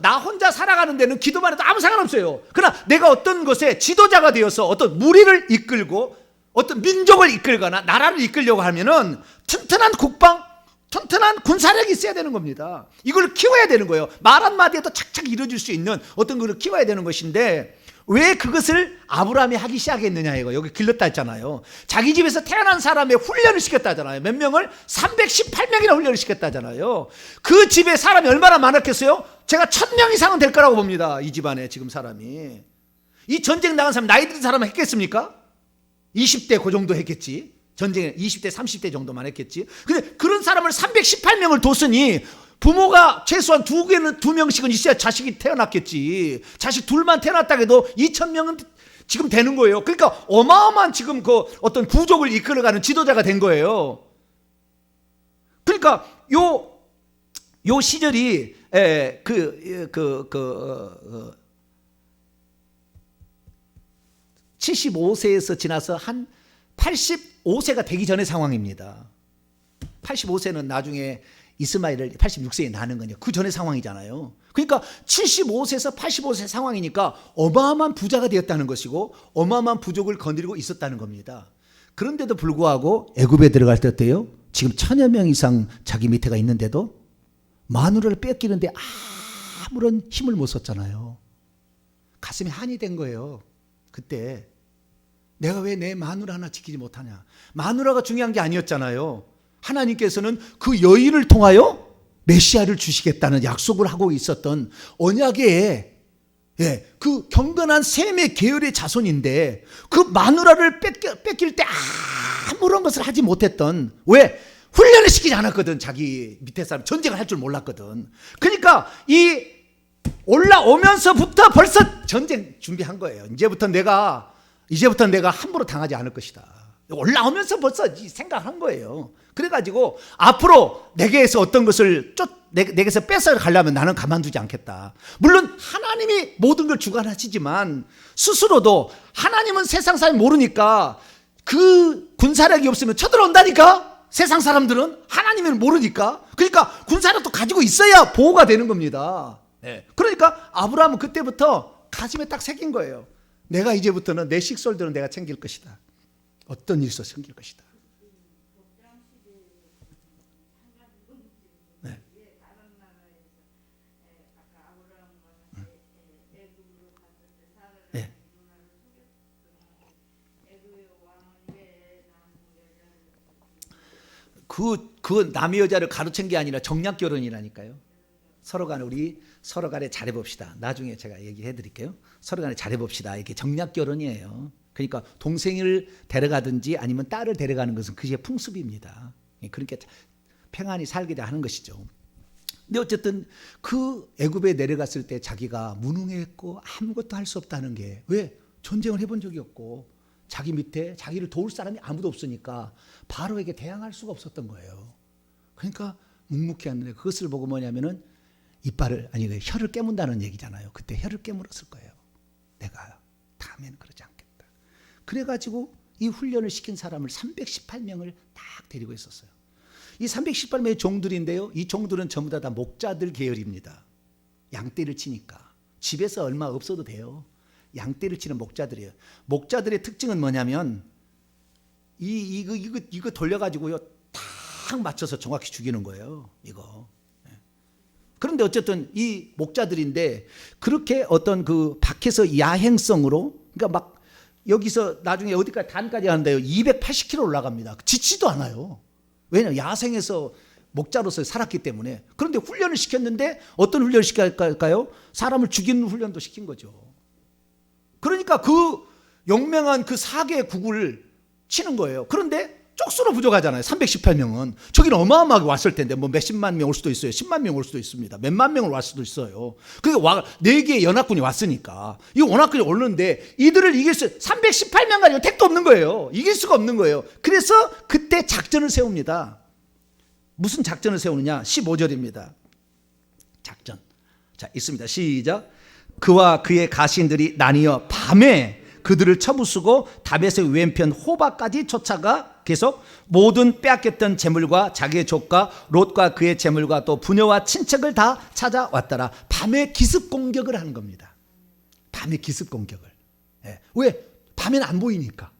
Speaker 1: 나 혼자 살아가는 데는 기도만 해도 아무 상관없어요. 그러나 내가 어떤 것에 지도자가 되어서 어떤 무리를 이끌고 어떤 민족을 이끌거나 나라를 이끌려고 하면은 튼튼한 국방, 튼튼한 군사력이 있어야 되는 겁니다. 이걸 키워야 되는 거예요. 말 한마디에도 착착 이루어질 수 있는 어떤 걸 키워야 되는 것인데 왜 그것을 아브라함이 하기 시작했느냐 이거. 여기 길렀다 했잖아요. 자기 집에서 태어난 사람의 훈련을 시켰다잖아요. 몇 명을? 318명이나 훈련을 시켰다잖아요. 그 집에 사람이 얼마나 많았겠어요? 제가 1000명 이상은 될 거라고 봅니다. 이 집안에 지금 사람이. 이 전쟁 나간 사람 나이 든 사람은 했겠습니까? 20대 그 정도 했겠지. 전쟁에 20대 30대 정도만 했겠지. 근데 그런 사람을 318명을 뒀으니 부모가 최소한 두 명씩은 있어야 자식이 태어났겠지. 자식 둘만 태어났다 해도 2000명은 지금 되는 거예요. 그러니까 어마어마한 지금 그 어떤 부족을 이끌어가는 지도자가 된 거예요. 그러니까 요 시절이 75세에서 지나서 한 85세가 되기 전의 상황입니다. 85세는 나중에 이스마엘을 86세에 낳는 거냐. 그 전의 상황이잖아요. 그러니까 75세에서 85세 상황이니까 어마어마한 부자가 되었다는 것이고 어마어마한 부족을 거느리고 있었다는 겁니다. 그런데도 불구하고 애굽에 들어갈 때 어때요? 지금 1000여 명 이상 자기 밑에가 있는데도 마누라를 뺏기는데 아무런 힘을 못 썼잖아요. 가슴이 한이 된 거예요. 그때 내가 왜 내 마누라 하나 지키지 못하냐. 마누라가 중요한 게 아니었잖아요. 하나님께서는 그 여인을 통하여 메시아를 주시겠다는 약속을 하고 있었던 언약의 그 경건한 셈의 계열의 자손인데 그 마누라를 뺏길 때 아무런 것을 하지 못했던, 왜? 훈련을 시키지 않았거든. 자기 밑에 사람 전쟁을 할 줄 몰랐거든. 그러니까 이 올라오면서부터 벌써 전쟁 준비한 거예요. 이제부터 내가 함부로 당하지 않을 것이다. 올라오면서 벌써 생각한 거예요. 그래가지고 앞으로 내게서 어떤 것을 내게서 뺏어 가려면 나는 가만두지 않겠다. 물론 하나님이 모든 걸 주관하시지만 스스로도 하나님은 세상 사람이 모르니까 그 군사력이 없으면 쳐들어온다니까. 세상 사람들은 하나님을 모르니까. 그러니까 군사력도 가지고 있어야 보호가 되는 겁니다. 그러니까 아브라함은 그때부터 가슴에 딱 새긴 거예요. 내가 이제부터는 내 식솔들은 내가 챙길 것이다. 어떤 일서 챙길 것이다. 네. 네. 그 남의 여자를 가로챈 게 아니라 정략 결혼이라니까요. 서로 간에 잘해봅시다. 나중에 제가 얘기해 드릴게요. 서로 간에 잘해봅시다. 이게 정략 결혼이에요. 그러니까 동생을 데려가든지 아니면 딸을 데려가는 것은 그게 풍습입니다. 그렇게 평안히 살게 하는 것이죠. 근데 어쨌든 그 애굽에 내려갔을 때 자기가 무능했고 아무것도 할 수 없다는 게, 왜? 전쟁을 해본 적이 없고 자기 밑에 자기를 도울 사람이 아무도 없으니까 바로에게 대항할 수가 없었던 거예요. 그러니까 묵묵히 하는데, 그것을 보고 뭐냐면은 혀를 깨문다는 얘기잖아요. 그때 혀를 깨물었을 거예요. 내가 다음에는 그러지 않겠다. 그래가지고 이 훈련을 시킨 사람을 318명을 딱 데리고 있었어요. 이 318명의 종들인데요. 이 종들은 전부 다 목자들 계열입니다. 양떼를 치니까 집에서 얼마 없어도 돼요. 양떼를 치는 목자들이에요. 목자들의 특징은 뭐냐면 이거 돌려가지고요 딱 맞춰서 정확히 죽이는 거예요. 이거. 그런데 어쨌든 이 목자들인데 그렇게 어떤 그 밖에서 야행성으로, 그러니까 막 여기서 나중에 어디까지 단까지 가는데요 280km 올라갑니다. 지치도 않아요. 왜냐하면 야생에서 목자로서 살았기 때문에. 그런데 훈련을 시켰는데 어떤 훈련을 시킬까요? 사람을 죽이는 훈련도 시킨 거죠. 그러니까 그 용맹한 그 사계의 국을 치는 거예요. 그런데 쪽수로 부족하잖아요. 318명은. 저기는 어마어마하게 왔을 텐데 뭐 몇십만 명 올 수도 있어요. 10만 명 올 수도 있습니다. 몇만 명을 왔을 수도 있어요. 그러니까 4개의 연합군이 왔으니까 이 연합군이 오는데 이들을 이길 318명 가지고 택도 없는 거예요. 이길 수가 없는 거예요. 그래서 그때 작전을 세웁니다. 무슨 작전을 세우느냐? 15절입니다. 작전. 자, 있습니다. 시작. 그와 그의 가신들이 나뉘어 밤에 그들을 쳐부수고 다벳의 왼편 호바까지 쫓아가 계속 모든 빼앗겼던 재물과 자기의 족과 롯과 그의 재물과 또 부녀와 친척을 다 찾아왔더라. 밤에 기습 공격을 하는 겁니다. 밤에 기습 공격을. 왜? 밤에는 안 보이니까.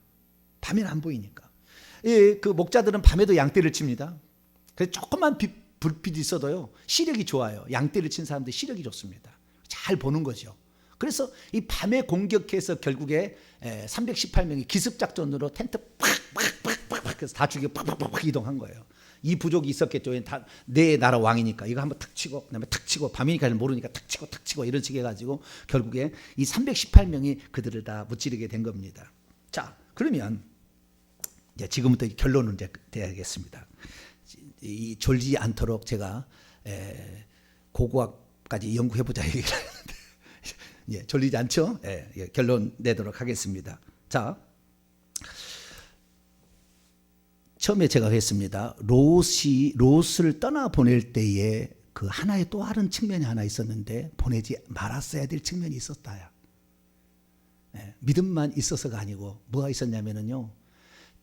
Speaker 1: 밤에는 안 보이니까. 그 목자들은 밤에도 양떼를 칩니다. 그래서 조금만 불빛이 있어도요 시력이 좋아요. 양떼를 친 사람들 시력이 좋습니다. 잘 보는 거죠. 그래서 이 밤에 공격해서 결국에 318명이 기습작전으로 텐트 팍팍팍팍 해서 다 죽이고 팍팍팍 이동한 거예요. 이 부족이 있었겠죠. 내 나라 왕이니까 이거 한번 탁 치고 그다음에 탁 치고 밤이니까 모르니까 탁 치고 이런 식으로 해가지고 결국에 이 318명이 그들을 다 무찌르게 된 겁니다. 자, 그러면 이제 지금부터 결론을 이제 대야겠습니다. 이 졸지 않도록 제가 고고학까지 연구해보자 얘기를 하는데 졸리지 않죠? 결론 내도록 하겠습니다. 자, 처음에 제가 했습니다. 롯을 떠나 보낼 때에 그 하나의 또 다른 측면이 하나 있었는데 보내지 말았어야 될 측면이 있었다. 믿음만 있어서가 아니고 뭐가 있었냐면요,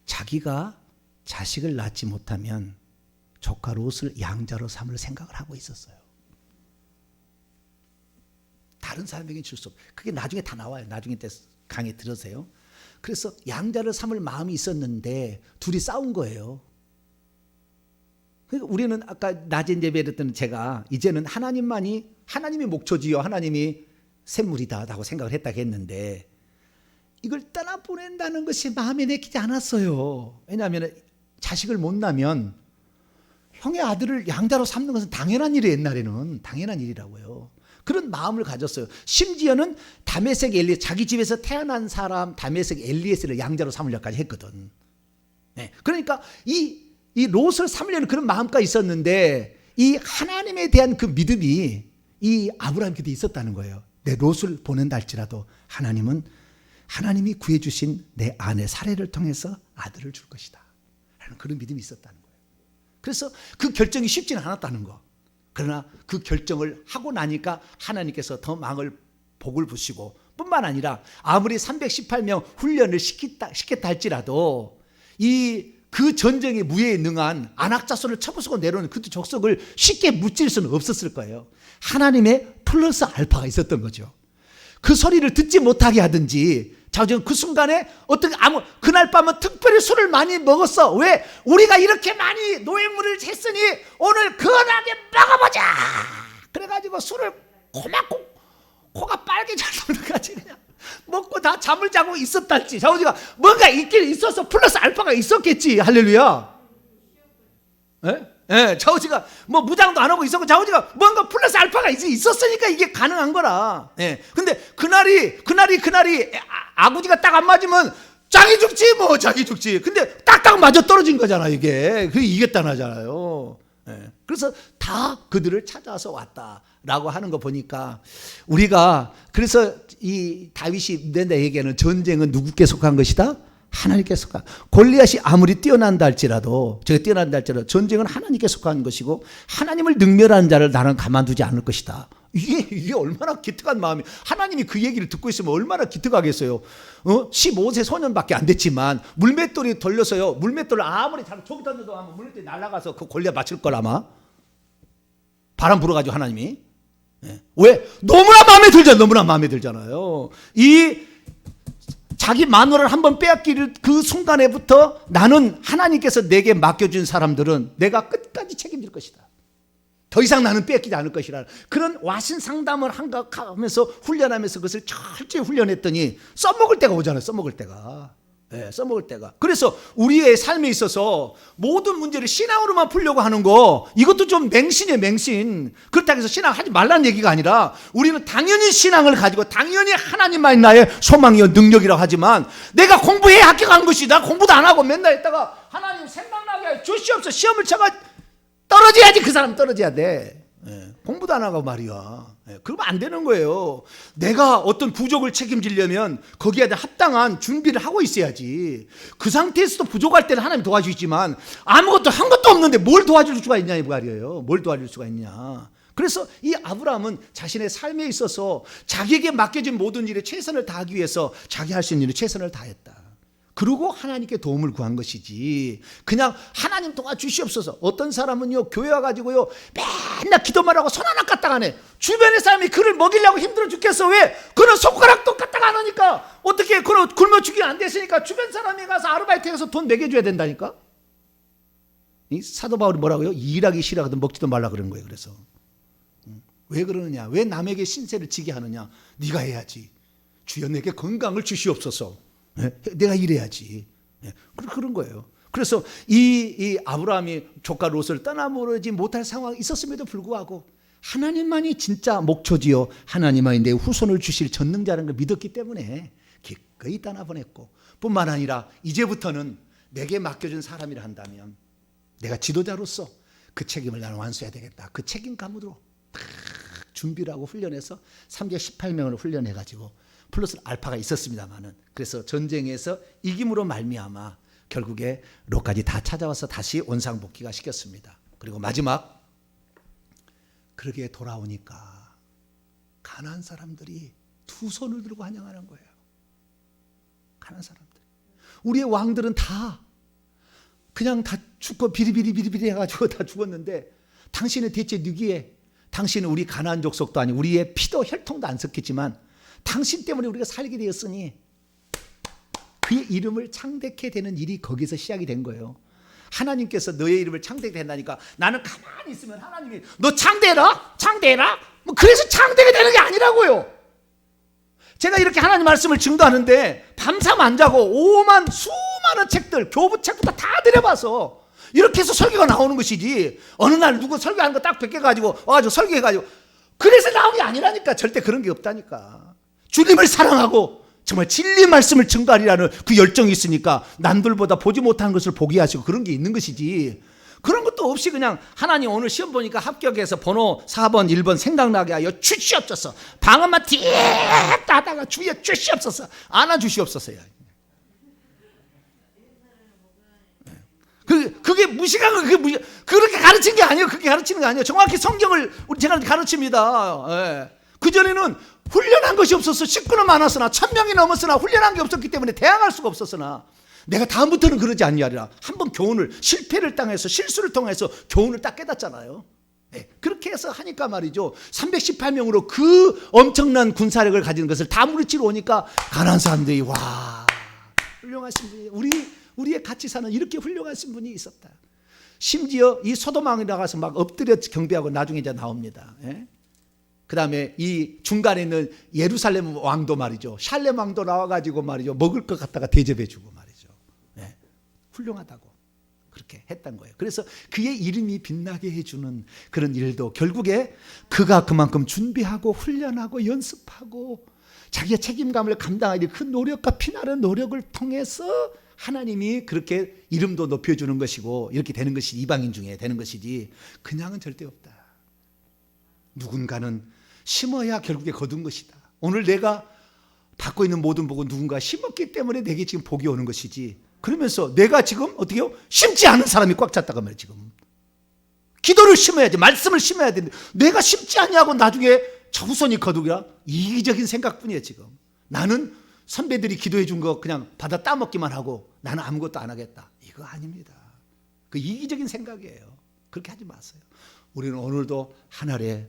Speaker 1: 자기가 자식을 낳지 못하면 조카 롯을 양자로 삼을 생각을 하고 있었어요. 다른 사람에게 줄 수 없어요. 그게 나중에 다 나와요. 나중에 때 강의 들으세요. 그래서 양자를 삼을 마음이 있었는데 둘이 싸운 거예요. 그러니까 우리는 아까 낮에 예배했던 제가 이제는 하나님이 목초지요, 하나님이 샘물이다라고 생각을 했다고 했는데 이걸 떠나보낸다는 것이 마음에 내키지 않았어요. 왜냐하면 자식을 못 낳으면 형의 아들을 양자로 삼는 것은 당연한 일이에요. 옛날에는 당연한 일이라고요. 그런 마음을 가졌어요. 심지어는 다메섹 엘리에스, 자기 집에서 태어난 사람 다메섹 엘리에스를 양자로 삼으려까지 했거든. 네. 그러니까 이 롯을 삼으려는 그런 마음까지 있었는데 이 하나님에 대한 그 믿음이 이 아브라함 곁에 있었다는 거예요. 내 롯을 보낸다 할지라도 하나님이 구해주신 내 아내 사례를 통해서 아들을 줄 것이다 라는 그런 믿음이 있었다는 거예요. 그래서 그 결정이 쉽지는 않았다는 거. 그러나 그 결정을 하고 나니까 하나님께서 더 복을 부시고 뿐만 아니라 아무리 318명 훈련을 시켰다 할지라도 그 전쟁의 무예에 능한 안악자손을 쳐부수고 내려오는 그 족속을 쉽게 무찔 수는 없었을 거예요. 하나님의 플러스 알파가 있었던 거죠. 그 소리를 듣지 못하게 하든지 그 순간에 그날 밤은 특별히 술을 많이 먹었어. 왜? 우리가 이렇게 많이 노획물을 했으니 오늘 거나게 먹어보자. 그래가지고 술을 고맙고 코가 빨개져서 그냥 먹고 다 잠을 자고 있었달지 자우지가 뭔가 있긴 있어서 플러스 알파가 있었겠지. 할렐루야. 자우지가 뭐 무장도 안 하고 있었고 자우지가 뭔가 플러스 알파가 있었으니까 이게 가능한 거라. 근데 그날이 아구지가 딱 안 맞으면 자기 죽지. 근데 딱딱 맞아 떨어진 거잖아 이게. 그게 이겼다는 하잖아요. 그래서 다 그들을 찾아서 왔다라고 하는 거 보니까 우리가 그래서 이 다윗이 내게는 전쟁은 누구께 속한 것이다? 하나님께 속한. 골리앗이 아무리 뛰어난다 할지라도 전쟁은 하나님께 속한 것이고 하나님을 능멸하는 자를 나는 가만두지 않을 것이다. 이게 얼마나 기특한 마음이. 하나님이 그 얘기를 듣고 있으면 얼마나 기특하겠어요. 15세 소년밖에 안 됐지만 물맷돌이 돌려서요. 물맷돌을 아무리 잘 저기 던져도 아마 물맷돌이 날아가서 그 골리앗 맞출 걸 아마. 바람 불어가지고 하나님이. 왜? 너무나 마음에 들잖아요. 자기 마누라를 한번 빼앗기를 그 순간에부터 나는 하나님께서 내게 맡겨준 사람들은 내가 끝까지 책임질 것이다. 더 이상 나는 빼앗기지 않을 것이라 그런 와신 상담을 하면서 훈련하면서 그것을 철저히 훈련했더니 써먹을 때가 오잖아요. 써먹을 때가. 그래서 우리의 삶에 있어서 모든 문제를 신앙으로만 풀려고 하는 거 이것도 좀 맹신이에요. 맹신. 그렇다고 해서 신앙하지 말라는 얘기가 아니라 우리는 당연히 신앙을 가지고 당연히 하나님만이 나의 소망이요 능력이라고 하지만 내가 공부해야 합격한 것이다. 공부도 안 하고 맨날 했다가 하나님 생각나게 주시옵소서 시험을 쳐가 떨어져야지. 그 사람 떨어져야 돼. 공부도 안 하고 말이야. 그러면 안 되는 거예요. 내가 어떤 부족을 책임지려면 거기에 대한 합당한 준비를 하고 있어야지. 그 상태에서도 부족할 때는 하나님 도와주시지만 아무것도 한 것도 없는데 뭘 도와줄 수가 있냐 이 말이에요. 뭘 도와줄 수가 있냐. 그래서 이 아브라함은 자신의 삶에 있어서 자기에게 맡겨진 모든 일에 최선을 다하기 위해서 자기 할 수 있는 일에 최선을 다했다. 그리고 하나님께 도움을 구한 것이지 그냥 하나님 도와주시옵소서. 어떤 사람은요 교회 와가지고요 맨날 기도만 하고 손 하나 까딱 안 해. 주변의 사람이 그를 먹이려고 힘들어 죽겠어. 왜? 그는 손가락도 까딱 안 하니까 어떻게 그는 굶어 죽이 안 됐으니까 주변 사람이 가서 아르바이트 해서 돈 먹여줘야 된다니까. 이 사도 바울이 뭐라고요? 일하기 싫어하거든 먹지도 말라 그러는 거예요. 그래서 왜 그러느냐? 왜 남에게 신세를 지게 하느냐? 네가 해야지. 주여 내게 건강을 주시옵소서. 내가 일해야지. 그런 거예요. 그래서 이 아브라함이 조카 롯을 떠나보지 못할 상황이 있었음에도 불구하고 하나님만이 진짜 목초지요 하나님만이 내 후손을 주실 전능자라는 걸 믿었기 때문에 기꺼이 떠나보냈고 뿐만 아니라 이제부터는 내게 맡겨준 사람이라 한다면 내가 지도자로서 그 책임을 나는 완수해야 되겠다. 그 책임감으로 다 준비를 하고 훈련해서 318명을 훈련해가지고 플러스 알파가 있었습니다만은 그래서 전쟁에서 이김으로 말미암아 결국에 롯까지 다 찾아와서 다시 원상복귀가 시켰습니다. 그리고 마지막 그러게 돌아오니까 가나안 사람들이 두 손을 들고 환영하는 거예요. 가나안 사람들. 우리의 왕들은 다 그냥 다 죽고 비리비리 해가지고 다 죽었는데 당신은 대체 누구에 당신은 우리 가나안 족속도 아니고 우리의 피도 혈통도 안 섞였지만 당신 때문에 우리가 살게 되었으니 그의 이름을 창대케 되는 일이 거기서 시작이 된 거예요. 하나님께서 너의 이름을 창대케 된다니까 나는 가만히 있으면 하나님이 너 창대해라? 창대해라? 뭐 그래서 창대게 되는 게 아니라고요. 제가 이렇게 하나님 말씀을 증거하는데 밤잠 안 자고 수많은 책들, 교부책부터 다 들여봐서 이렇게 해서 설교가 나오는 것이지, 어느 날 누구 설교하는 거 딱 베껴가지고 와가지고 설교해가지고 그래서 나온 게 아니라니까. 절대 그런 게 없다니까. 주님을 사랑하고 정말 진리 말씀을 증거하리라는 그 열정이 있으니까 남들보다 보지 못한 것을 보게 하시고 그런 게 있는 것이지, 그런 것도 없이 그냥 하나님 오늘 시험 보니까 합격해서 번호 4번 1번 생각나게 하여 주시옵소서, 방언만 뒤에 따다가 주여 주시옵소서, 안아주시옵소서요. 그게 무식한 거, 그렇게 가르친 게 아니에요. 그렇게 가르치는 게 아니에요. 정확히 성경을 제가 가르칩니다. 예. 그전에는 훈련한 것이 없었어. 식구는 많았으나 1000명이 넘었으나 훈련한 게 없었기 때문에 대항할 수가 없었으나 내가 다음부터는 그러지 않냐리라. 한번 교훈을, 실패를 당해서 실수를 통해서 교훈을 딱 깨닫잖아요. 예. 그렇게 해서 하니까 말이죠, 318명으로 그 엄청난 군사력을 가진 것을 다 무리치러 오니까 가난한 사람들이 와, 훌륭하신 분이, 우리의 같이 사는 이렇게 훌륭하신 분이 있었다. 심지어 이 소돔왕이 나가서 막 엎드려 경배하고 나중에 이제 나옵니다. 예? 그 다음에 이 중간에 있는 예루살렘 왕도 말이죠, 샬렘 왕도 나와가지고 말이죠, 먹을 것 갖다가 대접해주고 말이죠. 예? 훌륭하다고 그렇게 했던 거예요. 그래서 그의 이름이 빛나게 해주는 그런 일도 결국에 그가 그만큼 준비하고 훈련하고 연습하고 자기의 책임감을 감당하기 그 노력과 피나는 노력을 통해서 하나님이 그렇게 이름도 높여주는 것이고 이렇게 되는 것이 이방인 중에 되는 것이지 그냥은 절대 없다. 누군가는 심어야 결국에 거둔 것이다. 오늘 내가 받고 있는 모든 복은 누군가 심었기 때문에 내게 지금 복이 오는 것이지, 그러면서 내가 지금 어떻게 해요? 심지 않은 사람이 꽉 찼다고 말이에요. 지금 기도를 심어야지, 말씀을 심어야 되는데 내가 심지 않냐고 나중에 자우선이 거두기라, 이기적인 생각뿐이에요. 지금 나는 선배들이 기도해 준 거 그냥 받아 따먹기만 하고 나는 아무것도 안 하겠다, 이거 아닙니다. 그 이기적인 생각이에요. 그렇게 하지 마세요. 우리는 오늘도 하늘에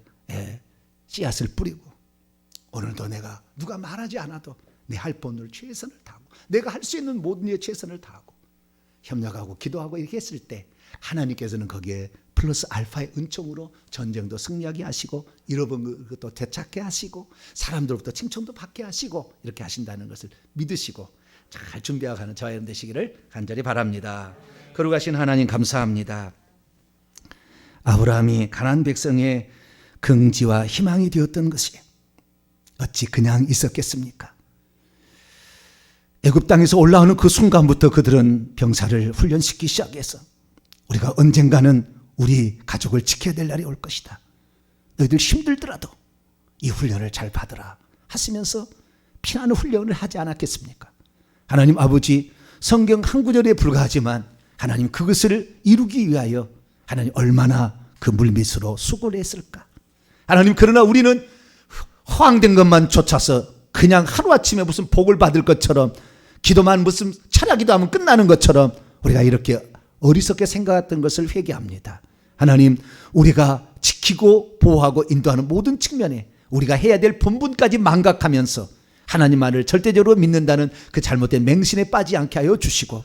Speaker 1: 씨앗을 뿌리고, 오늘도 내가 누가 말하지 않아도 내 할 본을 최선을 다하고 내가 할 수 있는 모든 일에 최선을 다하고 협력하고 기도하고 이렇게 했을 때 하나님께서는 거기에 플러스 알파의 은총으로 전쟁도 승리하게 하시고 잃어버린 것도 되찾게 하시고 사람들로부터 칭찬도 받게 하시고 이렇게 하신다는 것을 믿으시고 잘 준비하는 저와 여러분 되시기를 간절히 바랍니다. 거룩하신 하나님 감사합니다. 아브라함이 가나안 백성의 긍지와 희망이 되었던 것이 어찌 그냥 있었겠습니까? 애굽 땅에서 올라오는 그 순간부터 그들은 병사를 훈련시키기 시작해서 우리가 언젠가는 우리 가족을 지켜야 될 날이 올 것이다, 너희들 힘들더라도 이 훈련을 잘 받으라 하시면서 피나는 훈련을 하지 않았겠습니까? 하나님 아버지, 성경 한 구절에 불과하지만 하나님 그것을 이루기 위하여 하나님 얼마나 그 물밑으로 수고를 했을까. 하나님, 그러나 우리는 허황된 것만 쫓아서 그냥 하루아침에 무슨 복을 받을 것처럼, 기도만 무슨 철야 기도하면 끝나는 것처럼 우리가 이렇게 어리석게 생각했던 것을 회개합니다. 하나님, 우리가 지키고 보호하고 인도하는 모든 측면에 우리가 해야 될 본분까지 망각하면서 하나님만을 절대적으로 믿는다는 그 잘못된 맹신에 빠지지 않게 하여 주시고,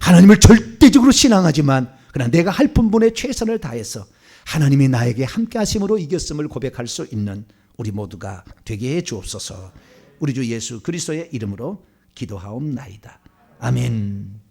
Speaker 1: 하나님을 절대적으로 신앙하지만 그러나 내가 할 본분에 최선을 다해서 하나님이 나에게 함께 하심으로 이겼음을 고백할 수 있는 우리 모두가 되게 해 주옵소서. 우리 주 예수 그리스도의 이름으로 기도하옵나이다. 아멘.